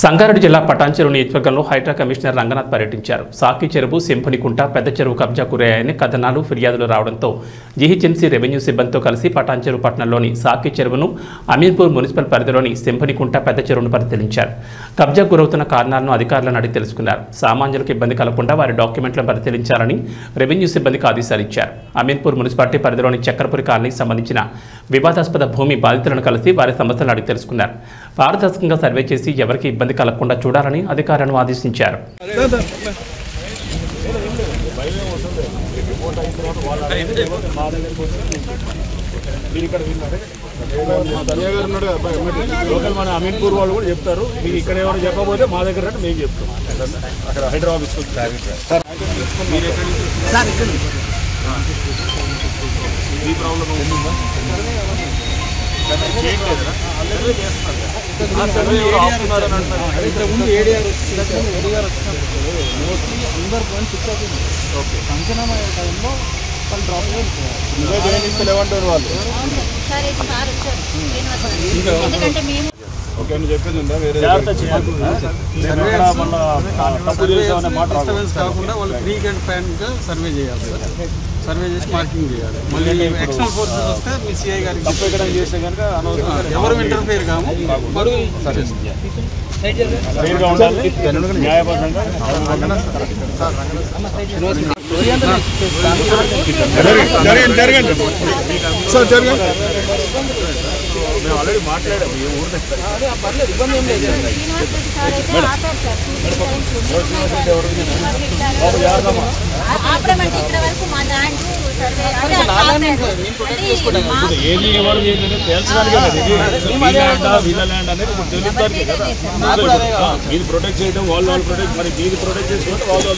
సంగారెడ్డి జిల్లా పటాన్చెరు నియోజకవర్గంలో హైడ్రా కమిషనర్ రంగనాథ్ పర్యటించారు. సాకి చెరువు, సింఫనికుంట, పెద్ద చెరువు కబ్జా గురయ్యాయని కథనాలు, ఫిర్యాదులు రావడంతో జీహెచ్ఎంసీ రెవెన్యూ సిబ్బందితో కలిసి పటాన్చెరు పట్టణంలోని సాకి చెరువును, అమీన్పూర్ మున్సిపల్ పరిధిలోని సింఫనికుంట, పెద్ద చెరువును పరిశీలించారు. కబ్జా గురవుతున్న కారణాలను అధికారులను అడిగి తెలుసుకున్నారు. సామాన్యులకు ఇబ్బంది కలగకుండా వారి డాక్యుమెంట్లను పరిశీలించాలని రెవెన్యూ సిబ్బందికి ఆదేశాలు ఇచ్చారు. అమీన్పూర్ మున్సిపాలిటీ పరిధిలోని చక్రపురి కాలనీకి సంబంధించిన వివాదాస్పద భూమి బాధితులను కలిసి వారి సమస్యలను అడిగి తెలుసుకున్నారు. పారదర్శకంగా సర్వే చేసి ఎవరికి ఇబ్బంది కలగకుండా చూడాలని అధికారులను ఆదేశించారు. మన అమీన్పూర్ వాళ్ళు కూడా చెప్తారు. మీరు ఇక్కడ ఎవరు చెప్పకపోతే మా దగ్గర మేము చెప్తాం. అక్కడ హైదరాబాద్ మీ ప్రాబ్లం ఉందా? పంచనామా టైంలో వాళ్ళు డ్రాప్ ఏమంటారు వాళ్ళు? ఓకే, నువ్వు చెప్పింది ఉందా? వేరే కాకుండా వాళ్ళు క్రీక్ అండ్ ఫ్యాన్గా సర్వే చేయాలి సార్. సర్వే చేసి మార్కింగ్ చేయాలి. మళ్ళీ ఎక్స్టర్నల్ ఫోర్సెస్ వస్తే మీ సిఐ గారికి తప్పు చేస్తే కనుక ఎవరు ఇంటర్ఫేర్ కాము మరుగు న్యాయబద్ధంగా మేము ఆల్రెడీ మాట్లాడాము. ఏ ఊరు ఏది ఎవరు తేల్చడానికి వీళ్ళ ల్యాండ్ అనేది ఇప్పుడు తెలుగుతారు కదా. మీరు ప్రొటెక్ట్ చేయడం, వాళ్ళు ప్రొటెక్ట్, మరి మీరు ప్రొటెక్ట్ చేసుకుంటే వాళ్ళు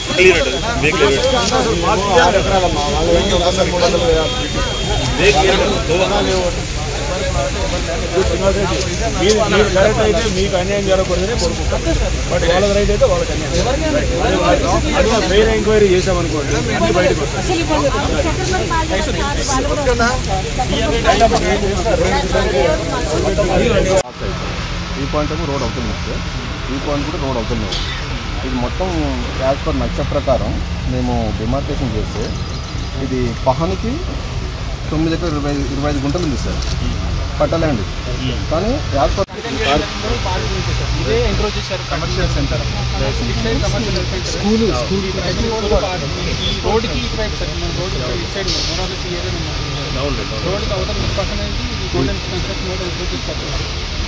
మీరు కరెక్ట్ అయితే మీకు అన్యాయం జరగకూడదని కోరుకుంటాం. బట్ వాళ్ళకి రైట్ అయితే వాళ్ళకి అన్యాయం. అది వేరే ఎంక్వైరీ చేసామనుకోండి, అన్ని బయటకు వస్తాయి. ఈ పాయింట్ ఏమో రోడ్ అవుతుంది సార్, ఈ పాయింట్ కూడా రోడ్ అవుతుంది. ఇది మొత్తం యాజ్ పర్ నక్ష ప్రకారం మేము డిమార్కేషన్ చేస్తే ఇది పహానికి 9 ఎకరాలు 25 గుంటలు ఉంది సార్ పట్టలేండి. కానీ యాజ్ పర్ ఇదే ఎంక్రోచ్ చేశారు. కమర్షియల్ సెంటర్, స్కూల్ రోడ్కి ఇటువైపు సార్. మన రోడ్ ఇటు సైడ్ మోనాలిసి ఏదైనా రోడ్కి అవతల పక్కన గోల్డెన్ కన్స్ట్రక్షన్ రోడ్ ఎంక్రోచ్ చేస్తారు.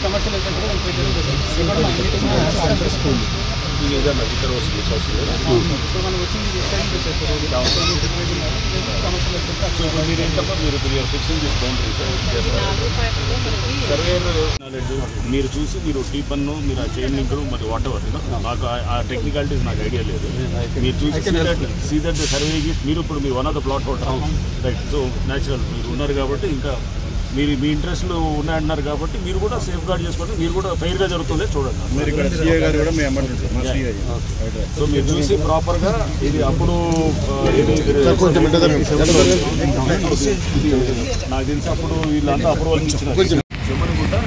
కమర్షియల్ సెంటర్ స్కూల్ ఇక్కడ వస్తుంది. మనం వచ్చింది మీరు ఏంటమ్మా, మీరు fixing this boundaries survey knowledge మీరు చూసి మీరు టీ పన్ను, మీరు ఆ చైన్ లింక్, మరి వాట్ ఎవర్ నాకు ఆ టెక్నికాలిటీస్ నాకు ఐడియా లేదు. మీరు చూసి సీ దట్ సర్వే మీరు ఇప్పుడు మీరు one of the plot out right. So natural మీరు ఉన్నారు కాబట్టి, ఇంకా మీరు మీ ఇంట్రెస్ట్లు ఉన్నాయంటున్నారు కాబట్టి మీరు కూడా సేఫ్ గార్డ్ చేసుకోండి. మీరు కూడా ఫెయిర్గా జరుగుతుందే చూడండి. సో మీరు చూసి ప్రాపర్గా ఇది అప్పుడు నాకు తెలిసి అప్పుడు వీళ్ళంతా అప్రూవల్ ఇచ్చినారు. చెప్పనుకుంటా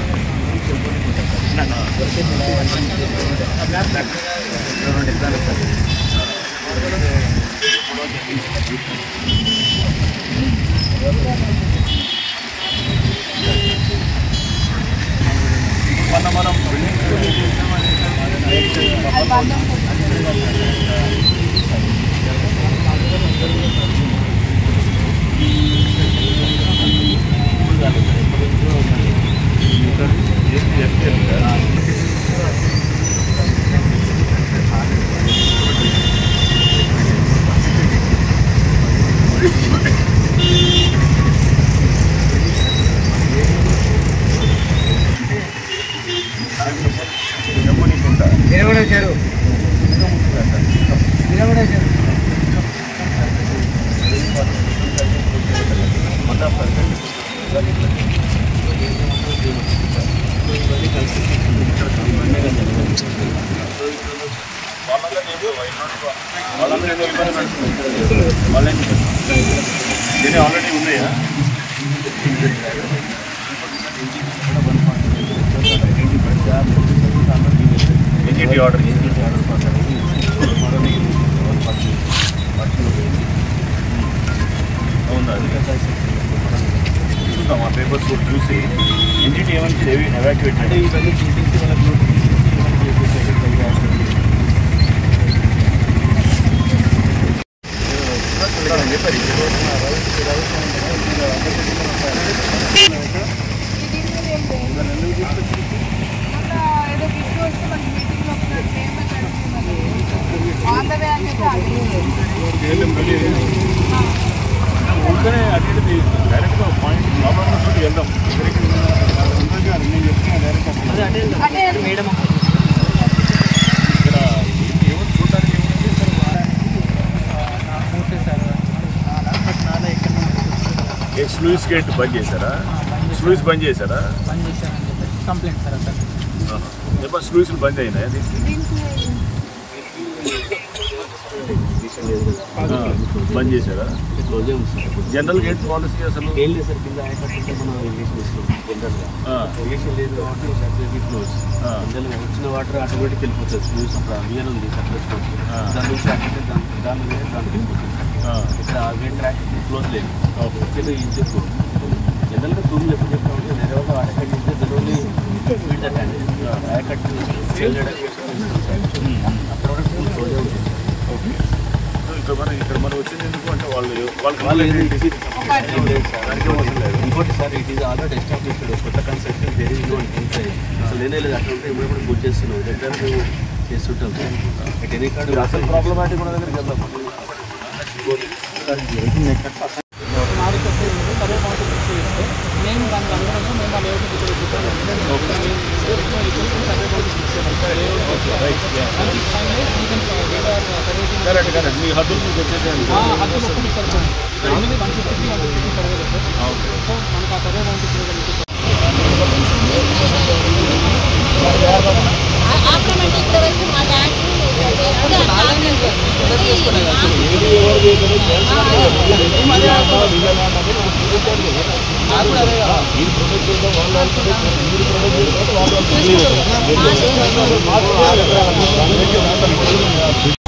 మనం దీని ఆల్రెడీ ఉన్నాయా? ఎన్జిటి ఆర్డర్ అవునా? చూద్దాం ఆ పేపర్స్ కూడా చూసి ఎన్జిటి ఏమంటే ఎవాక్యుయేట్ అంటే ఇవన్నీ చూపించి వాళ్ళకి ఊరికనే అటు డైరెక్ట్గా పాయింట్ ప్రాబ్లమ్ తోటి వెళ్దాం. ఇక్కడ ఏమో చూడడానికి స్లూయిస్ గేట్ బంద్ చేశారా? స్లూయిస్ బంద్ చేశారా? కంప్లైంట్ సార్ అసలు స్లూయిస్లు బంద్ అయినాయా? బంద్ చేశారా? జనరల్ గేట్ పాలసీ అసలు ఏం లేదు సార్. కింద ఆయకట్టు మనం ఇరిగేషన్ ఇస్తున్నాం జనరల్గా. ఇరిగేషన్ లేదు కాబట్టి క్లోజ్. జనరల్గా వచ్చిన వాటర్ ఆటోమేటిక్ వెళ్ళిపోతుంది. స్లూస్ అప్పుడు వియర్ ఉంది సర్ఫేస్ దాని నుంచి ఆటోమేటిక్ దాని మీద దానికి వెళ్ళిపోతుంది. ఇక్కడ గేట్ ట్రాక్ క్లోజ్ లేదు. ఇది చెప్పు జనరల్గా రూమ్లు ఎప్పుడు చెప్తామంటే నెరవేగా ఆయకట్టు ఇస్తే జనరల్లీ ఫీడ్ దట్ అండి. ఆయకట్టు ఇక్కడ మనం వచ్చింది ఎందుకు అంటే వాళ్ళకి ఇంకోటి sir it is already established కొత్త construction there is no inside. అసలు నేనే లేదు అట్లా ఉంటే ఇప్పుడు బుక్ చేస్తున్నాం దగ్గర మేము చేస్తుంటాం సార్. ఇట్ ఎనీ కార్డు అసలు ప్రాబ్లమాటిక్ ఉన్న దగ్గరికి వెళ్దాం. సర్వే కౌంటర్ ఫిక్స్ చేస్తే మేము దానికి అనుగుణంగా మేము ఆ లేఅవుట్ సర్వే కౌంటర్ ఫిక్స్ చేయాలి. మీ హద్దులు మీకు వచ్చేసేయండి. హద్దులు ఒక్కటి సరిపోయింది. ఓన్లీ 150 సర్వేలు సార్. సో మనకు ఆ సర్వే కౌంటర్ చేయగలిగితే మీరు ప్రొటెక్ట్ చేద్దాం.